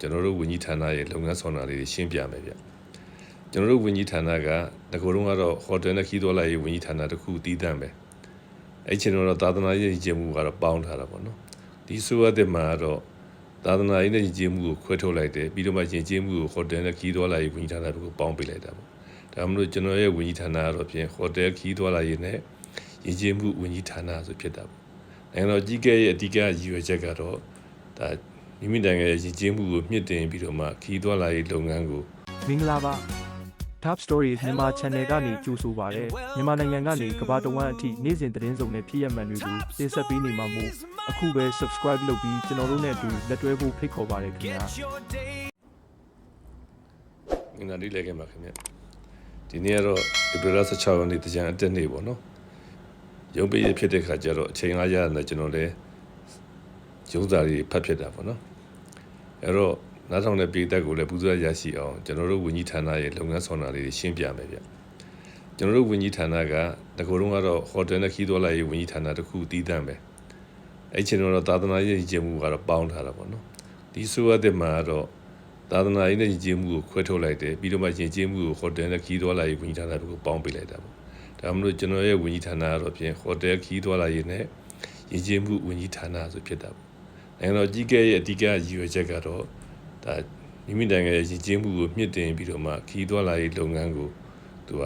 ကျွန်တော်တို့ဝန်ကြီးဌာနရဲ့လုပ်ငန်းဆောင်တာလေးရှင်းပြမယ်ဗျကျွန်တော်တို့ဝန်ကြီးဌာနကငကိုတုန်းကတော့ဟိုတယ်နဲ့ခီးသွွာလာရေးဝန်ကြီးဌာနတစ်ခုတည်တံ့ပဲအဲ့ချိန်တော့သာသနာရေးကြီးမှုကတော့ပေါင်းထားတာပေါ့နော်ဒီဆိုရတဲ့မှာတော့သာသနာရေးနဲ့ကြီးမှုကိုခွဲထုတ်လိုက်တယ်ပြီးတော့မှရင်ကြီးမှုကိုဟိုတယ်နဲ့ခီးသွွာလာရေးဝန်ကြီးဌာနတို့ကိုပေါင်းပေးလိုက်တာပေါ့ဒါမှမဟုတ်ကျွန်တော်ရဲ့ဝန်ကြီးဌာနကတော့ဖြင့်ဟိုတယ်ခီးသွွာလာရေးနဲ့ရင်ကြီးမှုဝန်ကြီးဌာနဆိုဖြစ်တာပေါ့နိုင်ငံတော်ကြီးကဲရဲ့အဓိကရည်ရွယ်ချက်ကတော့ဒါမိမိနိုင်ငံရဲ့ရင်ကြီးမှုကိုမြင့်တင်ပြီးတော့မှခီးသွွာလာရေးလုပ်ငန်းကိုမင်္ဂလာပါ Top Stories မြန်မာ Channel ကနေကြိုဆိုပါရစေမြန်မာနိုင်ငံကနေကမ္ဘာတဝန်းအထိနေ့စဉ်သတင်းစုံနဲ့ဖြစ်ရမှန်တွေကိုတင်ဆက်ပေးနေမှာမို့အခုပဲ Subscribe လုပ်ပြီးကျွန်တော်တို့နဲ့အတူလက်တွဲဖို့ဖိတ်ခေါ်ပါရခင်ဗျာငနာလေးလဲခဲ့မှာခင်ဗျဒီနေ့ကတော့ဧပြီလ16ရက်နေ့တကြံအတက်နေ့ပေါ့နော်ရုံးပိတ်ရဖြစ်တဲ့ခါကျတော့အချိန်အားရတဲ့ကျွန်တော်လည်းရုံးစာတွေဖတ်ဖြစ်တာပေါ့နော်အဲ့တော့နားထောင်တဲ့ပြည်သက်ကိုလည်းပူဇော်ရရှိအောင်ကျွန်တော်တို့ဝန်ကြီးဌာနရဲ့လုပ်ငန်းဆောင်တာလေးရှင်းပြမယ်ဗျကျွန်တော်တို့ဝန်ကြီးဌာနကငကိုတုန်းကတော့ဟိုတယ်နဲ့ခီးသွွာလာရေးဝန်ကြီးဌာနတစ်ခုတည်တံ့ပဲအဲ့ချိန်တော့သာသနာရေးကြီးမှုကတော့ပေါင်းထားတာပေါ့နော်ဒီဆိုရတဲ့မှာတော့သာသနာရေးနဲ့ကြီးမှုကိုခွဲထုတ်လိုက်တယ်ပြီးတော့မှရင်ကြီးမှုကိုဟိုတယ်နဲ့ခီးသွွာလာရေးဝန်ကြီးဌာနတို့ကိုပေါင်းပေးလိုက်တာပေါ့ဒါမှမဟုတ်ကျွန်တော်ရဲ့ဝန်ကြီးဌာနကတော့ဖြင့်ဟိုတယ်ခီးသွွာလာရေးနဲ့ရင်ကြီးမှုဝန်ကြီးဌာနဆိုဖြစ်တာပေါ့နိုင်ငံတော်ကြီးကဲရဲ့အဓိကရည်ရွယ်ချက်ကတော့ဒါမိမိနိုင်ငံရဲ့ရည်ကြီးမှုကိုမြင့်တင်ပြီးတော့မှခီးသွွာလာရေးလုပ်ငန်းကိုသူက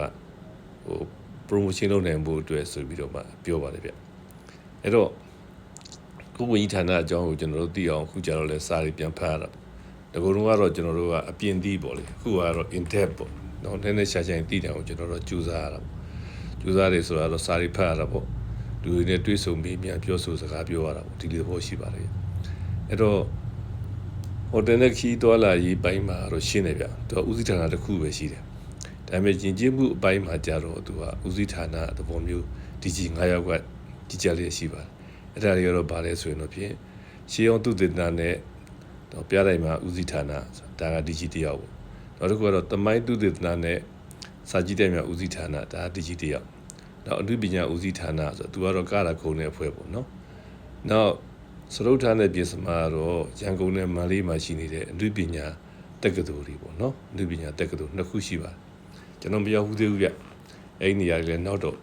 promotion လုပ်နိုင်ဖို့အတွက်ဆိုပြီးတော့မှပြောပါတယ်ဗျအဲ့တော့ကိုဝန်ကြီးဌာနအကြောင်းကိုကျွန်တော်တို့သိအောင်အခုကြတော့လဲစာတွေပြန်ဖတ်ရတာတကူလုံးကတော့ကျွန်တော်တို့ကအပြင်သိပေါ့လေအခုကတော့ in depth ပေါ့နော်နည်းနည်းရှာရှာသိတယ်အောင်ကျွန်တော်တို့ကြိုးစားရတာပေါ့ကြိုးစားတယ်ဆိုတော့စာတွေဖတ်ရတာပေါ့လူတွေနဲ့တွေ့ဆုံပြီးပြန်ပြောဆိုစကားပြောရတာပေါ့ဒီလိုပေါ့ရှိပါတယ်အဲ့တော့ဟိုတယ်နဲ့ခီးသွွာလာရေးပိုင်းမှာတော့ရှင်းတယ်ဗျသူကဦးစီးဌာနတစ်ခုပဲရှိတယ်ဒါပေမဲ့ယဉ်ကျေးမှုအပိုင်းမှာကြတော့သူကဦးစီးဌာနသဘောမျိုး DG 9ယောက်ကကြီးကြလေးရှိပါတယ်အဲ့ဒါတွေကတော့ဗာလဲဆိုရင်တော့ဖြင့်ရှေးအောင်သူတေသနာနဲ့တော့ပြတိုင်းမှာဦးစီးဌာနဒါက DG တယောက်ပေါ့နောက်တစ်ခုကတော့တမိုင်းသူတေသနာနဲ့စာကြည့်တဲ့များဦးစီးဌာနဒါက DG တယောက်နောက်အမှုပညာဦးစီးဌာနဆိုတော့သူကတော့ကာလာခုံနဲ့အဖွဲ့ပေါ့နော်နောက်စရုပ်ဌာနနဲ့ပြင်စမာတော့ရန်ကုန်နဲ့မန္တလေးမှာရှိနေတဲ့အမှုပညာတက္ကသိုလ်တွေပေါ့နော်အမှုပညာတက္ကသိုလ်နှစ်ခုရှိပါတယ်ကျွန်တော်မရောက်ဘူးသေးဘူးဗျအဲ့ဒီနေရာတွေလည်းနောက်တော့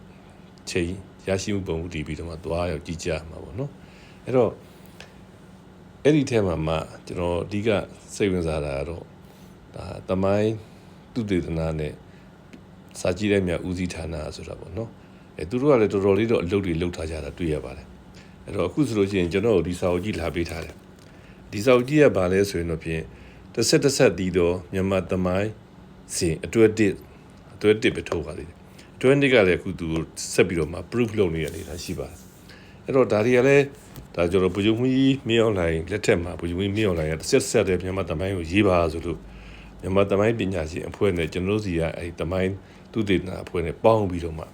ချိန်ရရှိမှုပုံမှုတည်ပြီးတော့မှသွားရောက်ကြည့်ကြမှာပေါ့နော်အဲ့တော့အဲ့ဒီထဲမှာမှကျွန်တော်အဓိကစိတ်ဝင်စားတာကတော့ဒါသမိုင်းသူတေသနာနဲ့စာကြည့်တဲ့မြတ်ဦးစီးဌာနဆိုတာပေါ့နော်အဲသူတို့ကလည်းတော်တော်လေးတော့အလုပ်တွေလုပ်ထားကြတာတွေ့ရပါတယ်အဲ့တော့အခုဆိုလို့ရှိရင်ကျွန်တော်တို့ဒီစာအုပ်ကြီးလာပေးထားတယ်ဒီစာအုပ်ကြီးကဘာလဲဆိုရင်တော့ဖြင့်တစ်ဆက်တည်တော့မြန်မာသမိုင်းစဉ်အတွဲတစ်ပဲထုတ်ပါသေးတယ်အတွဲတစ်ကလည်းအခုသူဆက်ပြီးတော့မှ proof လုပ်နေရနေတာရှိပါတယ်အဲ့တော့ဒါတွေကလည်းဒါကျွန်တော်ဗိုလ်ချုပ်မှုကြီးမင်းအောင်လှိုင်လက်ထက်မှာဗိုလ်ချုပ်မှုကြီးမင်းအောင်လှိုင်ကတစ်ဆက်တဲ့မြန်မာသမိုင်းကိုရေးပါဆိုလို့မြန်မာသမိုင်းပညာရှင်အဖွဲ့နဲ့ကျွန်တော်တို့စီကအဲဒီသမိုင်းသူတေသနာအဖွဲ့နဲ့ပေါင်းပြီးတော့မှ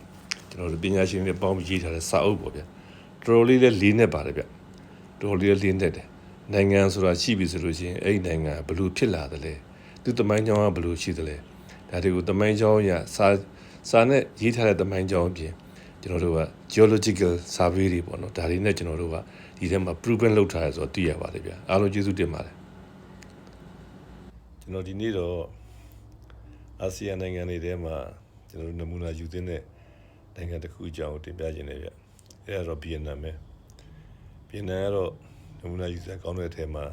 ကျွန်တော်တို့ပညာရှင်တွေပေါင်းပြီးရေးထားတဲ့စာအုပ်ပေါ့ဗျတော်တော်လေးလည်းလေးနဲ့ပါတယ်ဗျတော်တော်လေးလည်းလေးနဲ့တယ်နိုင်ငံဆိုတာရှိပြီဆိုလို့ရှိရင်အဲ့ဒီနိုင်ငံဘယ်လိုဖြစ်လာတယ်လဲသူသမိုင်းကြောင်းကဘယ်လိုရှိတယ်လဲဒါတွေကိုသမိုင်းကြောင်းရစာနဲ့ရေးထားတဲ့သမိုင်းကြောင်းအပြင်ကျွန်တော်တို့က geological survey တွေပေါ့နော်ဒါတွေနဲ့ကျွန်တော်တို့ကဒီထဲမှာ proven လုပ်ထားရဆိုတော့သိရပါတယ်ဗျအားလုံးကျေးဇူးတင်ပါတယ်ကျွန်တော်ဒီနေ့တော့အာဆီယံနိုင်ငံတွေထဲမှာကျွန်တော်တို့နမူနာယူသင်းတဲ့နိုင်ငံတစ်ခုအကြောင်းတင်ပြခြင်းနဲ့ဗျအဲ့ဒါတော့ဗီယက်နမ်ပဲဗီယက်နမ်ကတော့နမူနာယူစရာကောင်းတဲ့အထက်မှာ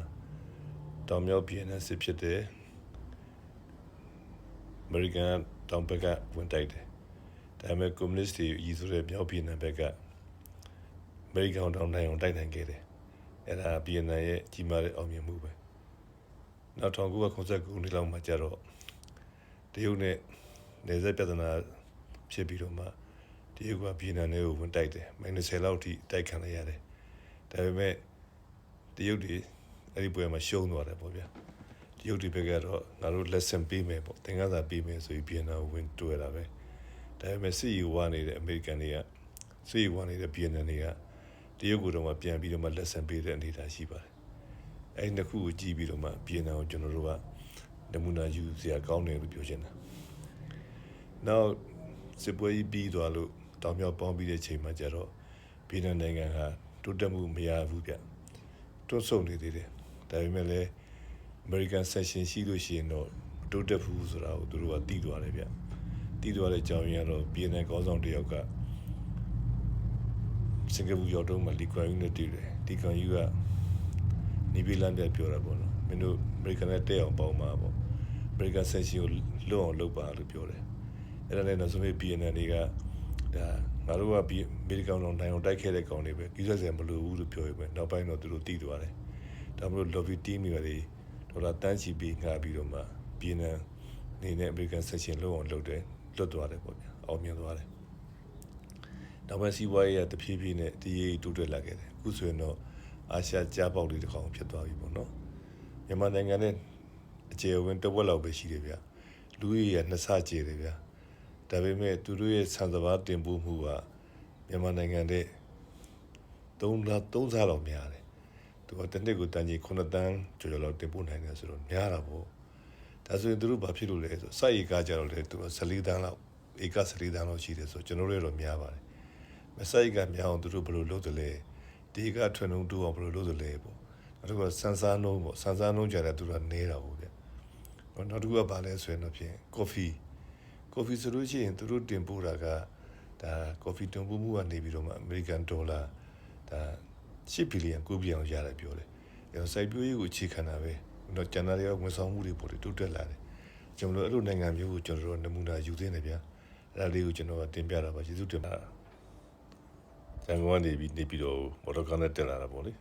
တောင်မြောက်ဗီယက်နမ်စစ်ဖြစ်တယ်အမေရိကန်တောင်ဘက်ကဝင်တိုက်တယ်ဒါပေမဲ့ကွန်မြူနစ်တွေရည်ဆိုတဲ့မြောက်ဗီယက်နမ်ဘက်ကအမေရိကန်တောင်နိုင်အောင်တိုက်နိုင်ခဲ့တယ်အဲ့ဒါဗီယက်နမ်ရဲ့ကြီးမားတဲ့အောင်မြင်မှုပဲနောက်1989ခုနှစ်လောက်မှာကျတော့တရုတ်နဲ့နယ်စပ်ပြဿနာဖြစ်ပြီးတော့မှတရုတ်ကဗီယက်နမ်ကိုဝင်တိုက်တယ်-10လောက်ထိတိုက်ခံလိုက်ရတယ်ဒါပေမဲ့တရုတ်တွေအဲ့ဒီပွဲမှာရှုံးသွားတယ်ပေါ့ဗျာတရုတ်တွေဘက်ကတော့ငါတို့ lesson ပေးမယ်ပေါ့သင်ခန်းစာပေးမယ်ဆိုပြီးဗီယက်နမ်ကိုဝင်တွေ့တာပဲဒါပေမဲ့စစ်ရေးဝါနေတဲ့အမေရိကန်တွေကစစ်ရေးဝါနေတဲ့ဗီယက်နမ်တွေကတရုတ်ကိုတော့မှပြန်ပြီးတော့မှ lesson ပေးတဲ့အနေအထားရှိပါတယ်အဲ့ဒီနှစ်ခုကိုကြည့်ပြီးတော့မှဗီယက်နမ်ကိုကျွန်တော်တို့ကနမူနာယူစရာကောင်းတယ်လို့ပြောချင်တာနောက်စစ်ပွဲကြီးပြီးသွားလို့တောင်မြောက်ပေါင်းပြီးတဲ့ချိန်မှာကျတော့ဗီယက်နမ်နိုင်ငံဟာတိုးတက်မှုမရဘူးဗျတွန်းဆုတ်နေသေးတယ်ဒါပေမဲ့လည်း American section ရှိလို့ရှိရင်တော့တိုးတက်ဘူးဆိုတာကိုသူတို့ကသိသွားတယ်ဗျသိသွားတဲ့အကြောင်းရင်းကတော့ BNN ကောင်းဆောင်တယောက်ကစင်ကာပူရောက်တော့မှလီကွန်ယူနဲ့တွေ့တယ်လီကွန်ယူကနေပြည်လမ်းပြပြောတာပေါ့နော်မင်းတို့ American နဲ့တက်အောင်ပေါင်းမှာပေါ့ American section ကိုလွတ်အောင်လုပ်ပါလို့ပြောတယ်အဲ့ဒါနဲ့နောက်ဆုံး BNN တွေကဒါငါတို့က American လုံးနိုင်အောင်တိုက်ခဲ့တဲ့ကောင်တွေပဲကြီးစက်စရာမလိုဘူးလို့ပြောရပဲနောက်ပိုင်းတော့သူတို့သိသွားတယ်ဒါမှမဟုတ် lobby team တွေဒေါ်လာတန်းချီပြီးငှားပြီးတော့မှ BNN နေနဲ့ American section လွတ်အောင်လုပ်တယ်လွတ်သွားတယ်ပေါ့ဗျာအောင်မြင်သွားတယ်နောက်ပိုင်းစီးပွားရေးကတဖြည်းဖြည်းနဲ့တည်ရည်တိုးတက်လာခဲ့တယ်အခုဆိုရင်တော့အာရှကြားပေါက်လေးတစ်ကောင်ဖြစ်သွားပြီပေါ့နော်မြန်မာနိုင်ငံနဲ့အကျေအဝန်းတစ်ဝက်လောက်ပဲရှိတယ်ဗျလူကြီးရနှစ်ဆကျေတယ်ဗျဒါပေမဲ့သူတို့ရဲ့ဆန်စပါးတင်ပို့မှုကမြန်မာနိုင်ငံတဲ့3ဆလောက်များတယ်သူကတစ်နှစ်ကိုတန်ကြီး9တန်းကျော်ကျော်လောက်တင်ပို့နိုင်တယ်ဆိုတော့များတာပေါ့ဒါဆိုရင်သူတို့ဘာဖြစ်လို့လဲဆိုစိုက်ဧကကြတော့လေသူက14တန်းလောက်ဧက14တန်းလောက်ရှိတယ်ဆိုကျွန်တော်တို့တော့များပါတယ်မစိုက်ကများအောင်သူတို့ဘယ်လိုလုပ်တယ်လဲဒီကထွန်းလုံးတူအောင်ဘယ်လိုလုပ်တယ်လဲပေါ့နောက်တစ်ခုကစန်စားနှုံးပေါ့စန်စားနှုံးကြတဲ့သူကနေတာပေါ့ဗျနောက်တစ်ခုကဘာလဲဆိုရင်တော့ဖြင့်ကော်ဖီဆိုလို့ရှိရင်သူတို့တင်ပို့တာကဒါကော်ဖီတင်ပို့မှုကနေပြီးတော့မှအမေရိကန်ဒေါ်လာဒါ10ဘီလီယံ9ဘီလီယံရတယ်ပြောတယ်အဲစိုက်ပျိုးရေးကိုအခြေခံတာပဲတော့ကျန်တဲ့ဝန်ဆောင်မှုတွေပေါ်တိုးတက်လာတယ်ကျွန်တော်တို့အဲ့လိုနိုင်ငံမျိုးကိုကျွန်တော်တို့နမူနာယူသင့်တယ်ဗျာအဲ့ဒါလေးကိုကျွန်တော်တင်ပြတာပါကျေးဇူးတင်ပါတယ်ကျန်ကုန်ကနေပြီးတော့မော်တော်ကားနဲ့တက်လာတာပေါ့လေ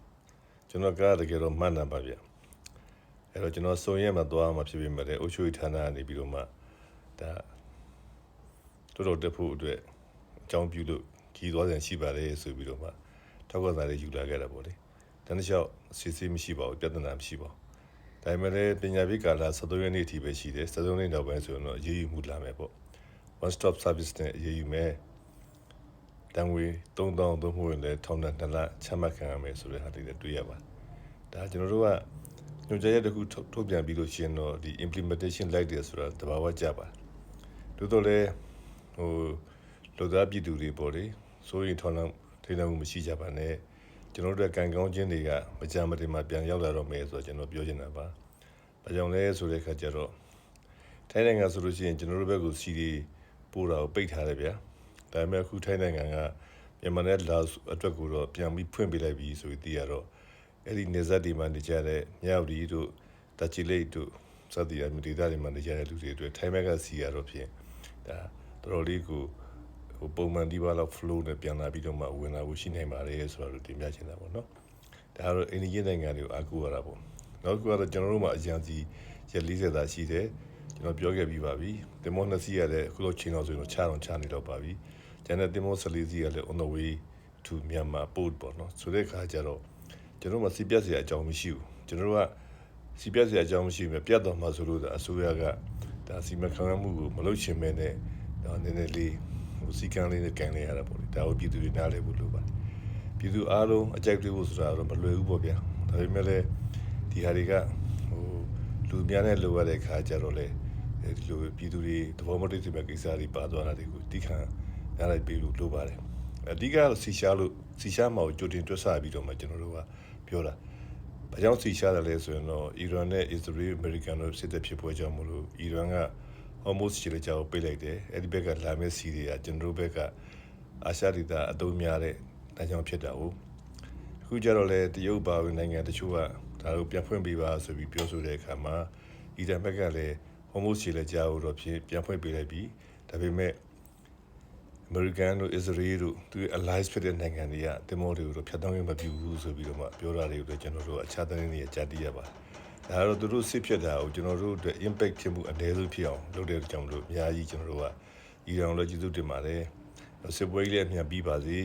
ကျွန်တော်ကားတကယ်တော့မှန်တာပါဗျအဲ့တော့ကျွန်တော်စုံရဲမှာသွားမှာဖြစ်ပြီးမှလည်းအုပ်ချုပ်ရေးဌာနကနေပြီးတော့မှဒါတော်တက်ဖို့အတွက်အကြောင်းပြုလို့ကြီးသွားပြန်ရှိပါတယ်ဆိုပြီးတော့မှထောက်ကစားလေးယူလာခဲ့တာပေါ့လေတန်းတစ်လျှောက်စစ်ဆေးမရှိပါဘူးပြဿနာမရှိပါဘူးဒါပေမဲ့လည်းပညာရေးကာလ73ရက်နေ့အထိပဲရှိတယ်73ရက်နောက်ပိုင်းဆိုရင်တော့အရေးယူမှုလာမယ်ပေါ့ one stop service နဲ့အရေးယူမယ်တန်ငွေ3000သုံးဖို့ရင်လည်းထောင်ဒဏ်2လချမှတ်ခံရမယ်ဆိုတဲ့ဟာတွေလည်းတွေ့ရပါတယ်ဒါကျွန်တော်တို့ကညွှန်ကြားချက်တစ်ခုထုတ်ပြန်ပြီးလို့ရှိရင်တော့ဒီ implementation လိုက်တယ်ဆိုတာတဘာဝကြပါတယ်တိုးတော့လည်းလူသားပြည်သူတွေပေါ့လေစိုးရင်ထောင်ထိန်းမှုမရှိကြပါနဲ့ကျွန်တော်တို့ကံကောင်းခြင်းတွေကမကြမ်းမတင်မှပြန်ရောက်လာတော့မယ်ဆိုတော့ကျွန်တော်ပြောချင်တာပါ။ဒါကြောင့်လဲဆိုတဲ့အခါကျတော့ထိုင်းနိုင်ငံဆိုလို့ရှိရင်ကျွန်တော်တို့ဘက်ကိုစီဒီပို့တာကိုပိတ်ထားတယ်ဗျာ။ဒါပေမဲ့အခုထိုင်းနိုင်ငံကမြန်မာနဲ့လာအတွက်ကိုတော့ပြန်ပြီးဖွင့်ပေးလိုက်ပြီဆိုပြီးသိရတော့အဲ့ဒီနေဇက်ဒီမှာနေကြတဲ့မြောက်ဒီတို့တချီလိတ်တို့စသည်အမျိုးဒေသတွေမှာနေကြတဲ့လူတွေအတွက်ထိုင်းဘက်ကစီရတော့ဖြင့်ဒါတော်တော်လေးကိုပုံမှန်ဒီပါလောက် flow နဲ့ပြန်လာပြီးတော့မှဝင်လာဖို့ရှိနိုင်ပါတယ်ဆိုတော့တင်ပြချင်တာပေါ့နော်ဒါကတော့အိန္ဒိယနိုင်ငံတွေကိုအားကိုးရတာပေါ့နောက်တစ်ခုကတော့ကျွန်တော်တို့မှာအကြံစီရက်40သာရှိတယ်ကျွန်တော်ပြောခဲ့ပြီးပါပြီတင်မော2စီးရတဲ့အခုလိုချိန်တော့ဆိုရင်တော့ချနေတော့ပါပြီကျန်တဲ့တင်မော14စီးရလည်း on the way to Myanmar port ပေါ့နော်ဆိုတဲ့အခါကျတော့ကျွန်တော်တို့မှာစီပြတ်စရာအကြောင်းမရှိဘူးကျွန်တော်တို့ကစီပြတ်စရာအကြောင်းမရှိဘူးပြတ်တော်မှာဆိုလို့အစိုးရကဒါစီမခံမှုကိုမလုပ်ချင်မဲနဲ့တော့နည်းနည်းလေးစီကံလေးနဲ့ကန်နေရတာပေါ့လေဒါကိုပြည်သူတွေနားလည်ဖို့လိုပါတယ်ပြည်သူအားလုံးအကြိုက်တွေ့ဖို့ဆိုတာတော့မလွယ်ဘူးပေါ့ဗျာဒါပေမဲ့လည်းဒီဟာတွေကလူများနဲ့လိုရတဲ့ခါကြတော့လေဒီလိုပြည်သူတွေသဘောမတူတဲ့ကိစ္စတွေပါသွားတာတွေကိုတိခံနားလိုက်ပြီးလို့လိုပါတယ်အဓိကတော့စီရှားမှာကိုကြိုတင်တွက်ဆပြီးတော့မှကျွန်တော်တို့ကပြောတာဘာကြောင့်စီရှားတယ်လဲဆိုရင်တော့အီရန်နဲ့အစ္စရေးအမေရိကန်တို့စစ်တပ်ဖြစ်ပွဲကြောင့်မလို့အီရန်ကalmost ချေကြောက်ပေးလိုက်တယ်အဲ့ဒီဘက်ကလာမယ့်စီတွေကကျွန်တော်တို့ဘက်ကအာရှဒေသအသုံးများတဲ့ဒါကြောင့်ဖြစ်တာ哦အခုကြတော့လေတရုတ်ပါဝင်နိုင်ငံတချို့ကဒါကိုပြန်ဖွင့်ပေးပါဆိုပြီးပြောဆိုတဲ့အခါမှာအီရန်ဘက်ကလည်း almost ချေကြောက်တော့ဖြစ်ပြန်ဖွင့်ပေးလိုက်ပြီဒါပေမဲ့အမေရိကန်တို့အစ္စရေးတို့သူ allies ဖြစ်တဲ့နိုင်ငံတွေကတင်မောတွေကိုတော့ဖျက်တောင်းရင်မပြူဘူးဆိုပြီးတော့မှပြောတာတွေကိုကျွန်တော်တို့အခြားသတင်းတွေကြားသိရပါတယ်ဒါတော့သူတို့စစ်ဖြစ်တာကိုကျွန်တော်တို့အတွက် impact ဖြစ်မှုအနည်းဆုံးဖြစ်အောင်လုပ်တဲ့ကြောင့်မလို့အများကြီးကျွန်တော်တို့ကအီရန်လည်းကျေးဇူးတင်ပါတယ်စစ်ပွဲကြီးလည်းအမြန်ပြီးပါစေ